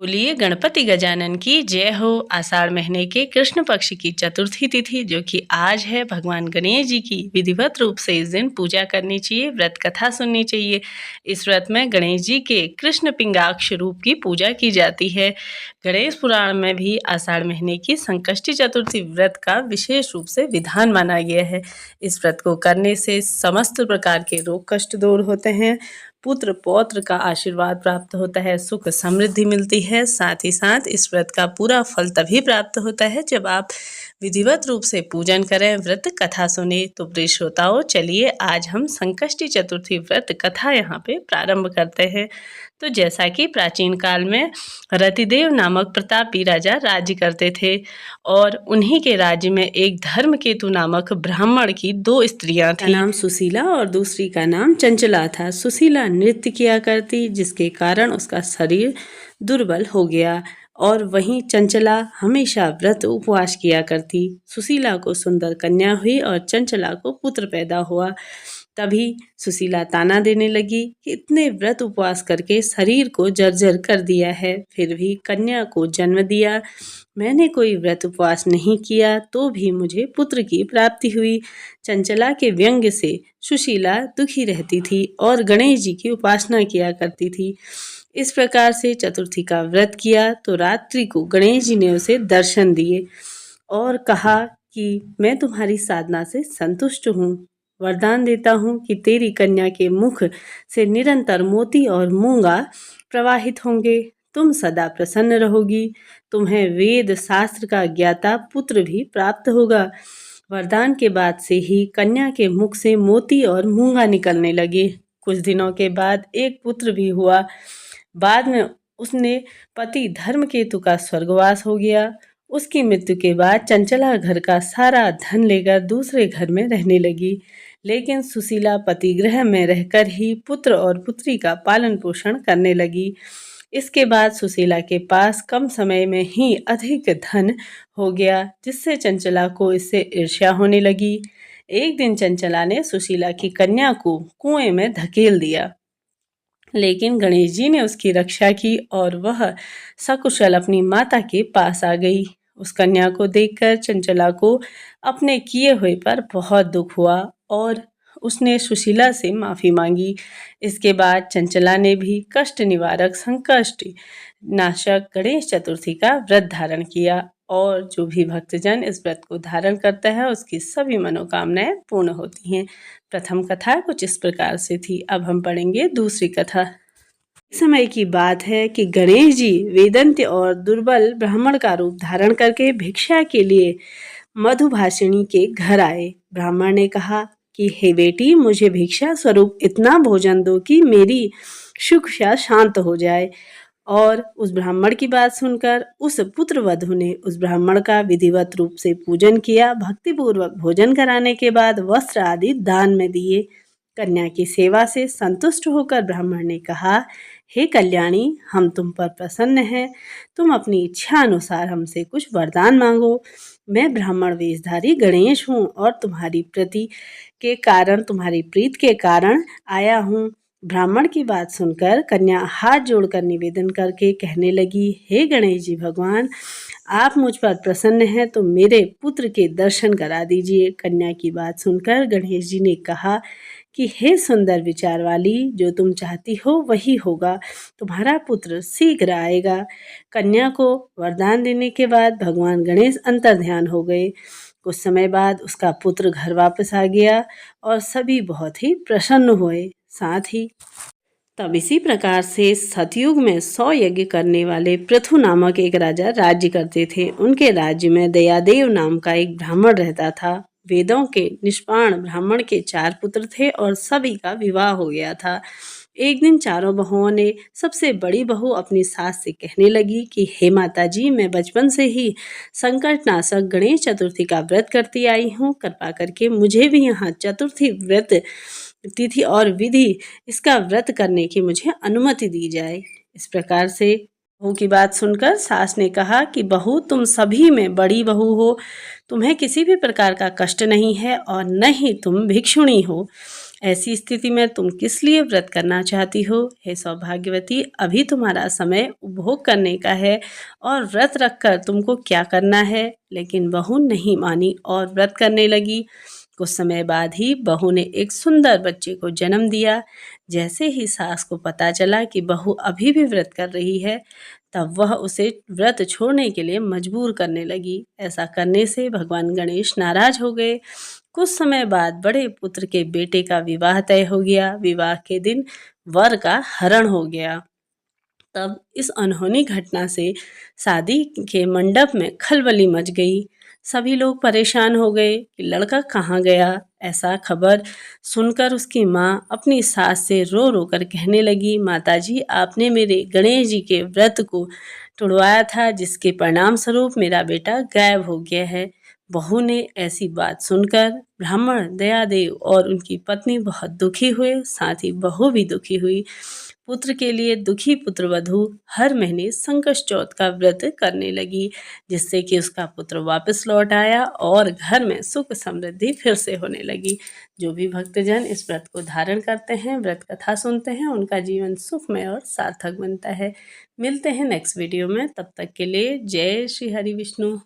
बोलिए गणपति गजानन की जय हो। आषाढ़ महीने के कृष्ण पक्ष की चतुर्थी तिथि जो कि आज है, भगवान गणेश जी की विधिवत रूप से इस दिन पूजा करनी चाहिए, व्रत कथा सुननी चाहिए। इस व्रत में गणेश जी के कृष्ण पिंगाक्ष रूप की पूजा की जाती है। गणेश पुराण में भी आषाढ़ महीने की संकष्टी चतुर्थी व्रत का विशेष रूप से विधान माना गया है। इस व्रत को करने से समस्त प्रकार के रोग कष्ट दूर होते हैं, पुत्र पौत्र का आशीर्वाद प्राप्त होता है, सुख समृद्धि मिलती है। साथ ही साथ इस व्रत का पूरा फल तभी प्राप्त होता है जब आप विधिवत रूप से पूजन करें, व्रत कथा सुने। तो प्रिय श्रोताओं, चलिए आज हम संकष्टी चतुर्थी व्रत कथा यहाँ पे प्रारंभ करते हैं। तो जैसा कि प्राचीन काल में रतिदेव नामक प्रतापी राजा राज्य करते थे और उन्हीं के राज्य में एक धर्मकेतु नामक ब्राह्मण की दो स्त्रियां थीं। नाम सुशीला और दूसरी का नाम चंचला था। सुशीला नृत्य किया करती, जिसके कारण उसका शरीर दुर्बल हो गया और वहीं चंचला हमेशा व्रत उपवास किया करती। सुशीला को सुंदर कन्या हुई और चंचला को पुत्र पैदा हुआ। तभी सुशीला ताना देने लगी कि इतने व्रत उपवास करके शरीर को जर्जर कर दिया है, फिर भी कन्या को जन्म दिया। मैंने कोई व्रत उपवास नहीं किया तो भी मुझे पुत्र की प्राप्ति हुई। चंचला के व्यंग्य से सुशीला दुखी रहती थी और गणेश जी की उपासना किया करती थी। इस प्रकार से चतुर्थी का व्रत किया तो रात्रि को गणेश जी ने उसे दर्शन दिए और कहा कि मैं तुम्हारी साधना से संतुष्ट हूँ, वरदान देता हूँ कि तेरी कन्या के मुख से निरंतर मोती और मूंगा प्रवाहित होंगे, तुम सदा प्रसन्न रहोगी, तुम्हें वेद शास्त्र का ज्ञाता पुत्र भी प्राप्त होगा। वरदान के बाद से ही कन्या के मुख से मोती और मूंगा निकलने लगे। कुछ दिनों के बाद एक पुत्र भी हुआ। बाद में उसने पति धर्मकेतु का स्वर्गवास हो गया। उसकी मृत्यु के बाद चंचला घर का सारा धन लेकर दूसरे घर में रहने लगी, लेकिन सुशीला पति गृह में रहकर ही पुत्र और पुत्री का पालन पोषण करने लगी। इसके बाद सुशीला के पास कम समय में ही अधिक धन हो गया, जिससे चंचला को इससे ईर्ष्या होने लगी। एक दिन चंचला ने सुशीला की कन्या को कुएं में धकेल दिया, लेकिन गणेश जी ने उसकी रक्षा की और वह सकुशल अपनी माता के पास आ गई। उस कन्या को देखकर चंचला को अपने किए हुए पर बहुत दुख हुआ और उसने सुशीला से माफ़ी मांगी। इसके बाद चंचला ने भी कष्ट निवारक संकष्ट नाशक गणेश चतुर्थी का व्रत धारण किया और जो भी भक्तजन इस व्रत को धारण करता है उसकी सभी मनोकामनाएं पूर्ण होती हैं। प्रथम कथा कुछ इस प्रकार से थी। अब हम पढ़ेंगे दूसरी कथा। समय की बात है कि गणेश जी वेदंत और दुर्बल ब्राह्मण का रूप धारण करके भिक्षा के लिए मधुभाषिणी के घर आए। ब्राह्मण ने कहा कि हे बेटी, मुझे भिक्षा स्वरूप इतना भोजन दो कि मेरी शुष्का शांत हो जाए। और उस ब्राह्मण की बात सुनकर उस पुत्रवधू ने उस ब्राह्मण का विधिवत रूप से पूजन किया। भक्तिपूर्वक भोजन कराने के बाद वस्त्र आदि दान में दिए। कन्या की सेवा से संतुष्ट होकर ब्राह्मण ने कहा, हे कल्याणी, हम तुम पर प्रसन्न हैं, तुम अपनी इच्छा अनुसार हमसे कुछ वरदान मांगो। मैं ब्राह्मण वेशधारी गणेश हूँ और तुम्हारी प्रीत के कारण आया हूँ। ब्राह्मण की बात सुनकर कन्या हाथ जोड़कर निवेदन करके कहने लगी, हे गणेश जी भगवान, आप मुझ पर प्रसन्न हैं तो मेरे पुत्र के दर्शन करा दीजिए। कन्या की बात सुनकर गणेश जी ने कहा कि हे सुंदर विचार वाली, जो तुम चाहती हो वही होगा, तुम्हारा पुत्र शीघ्र आएगा। कन्या को वरदान देने के बाद भगवान गणेश अंतर्ध्यान हो गए। कुछ समय बाद उसका पुत्र घर वापस आ गया और सभी बहुत ही प्रसन्न हुए। साथ ही तब इसी प्रकार से सतयुग में 100 यज्ञ करने वाले पृथु नामक एक राजा राज्य करते थे। उनके राज्य में दयादेव नाम का एक ब्राह्मण रहता था। वेदों के निष्पाण ब्राह्मण के 4 पुत्र थे और सभी का विवाह हो गया था। एक दिन चारों बहुओं ने सबसे बड़ी बहू अपनी सास से कहने लगी कि हे माता जी, मैं बचपन से ही संकटनाशक गणेश चतुर्थी का व्रत करती आई हूँ, कृपा करके मुझे भी यहाँ चतुर्थी व्रत तिथि और विधि इसका व्रत करने की मुझे अनुमति दी जाए। इस प्रकार से बहू की बात सुनकर सास ने कहा कि बहू, तुम सभी में बड़ी बहू हो, तुम्हें किसी भी प्रकार का कष्ट नहीं है और न ही तुम भिक्षुणी हो। ऐसी स्थिति में तुम किस लिए व्रत करना चाहती हो? हे सौभाग्यवती, अभी तुम्हारा समय उपभोग करने का है और व्रत रखकर तुमको क्या करना है? लेकिन बहू नहीं मानी और व्रत करने लगी। कुछ समय बाद ही बहू ने एक सुंदर बच्चे को जन्म दिया। जैसे ही सास को पता चला कि बहू अभी भी व्रत कर रही है, तब वह उसे व्रत छोड़ने के लिए मजबूर करने लगी। ऐसा करने से भगवान गणेश नाराज हो गए। कुछ समय बाद बड़े पुत्र के बेटे का विवाह तय हो गया। विवाह के दिन वर का हरण हो गया। तब इस अनहोनी घटना से शादी के मंडप में खलबली मच गई। सभी लोग परेशान हो गए कि लड़का कहाँ गया। ऐसा खबर सुनकर उसकी माँ अपनी सास से रो रो कर कहने लगी, माताजी, आपने मेरे गणेश जी के व्रत को तुड़वाया था, जिसके परिणाम स्वरूप मेरा बेटा गायब हो गया है। बहू ने ऐसी बात सुनकर ब्राह्मण दयादेव और उनकी पत्नी बहुत दुखी हुए, साथ ही बहू भी दुखी हुई। पुत्र के लिए दुखी पुत्रवधू हर महीने संकट चौथ का व्रत करने लगी, जिससे कि उसका पुत्र वापस लौट आया और घर में सुख समृद्धि फिर से होने लगी। जो भी भक्तजन इस व्रत को धारण करते हैं, व्रत कथा सुनते हैं, उनका जीवन सुखमय और सार्थक बनता है। मिलते हैं नेक्स्ट वीडियो में, तब तक के लिए जय श्री हरि विष्णु।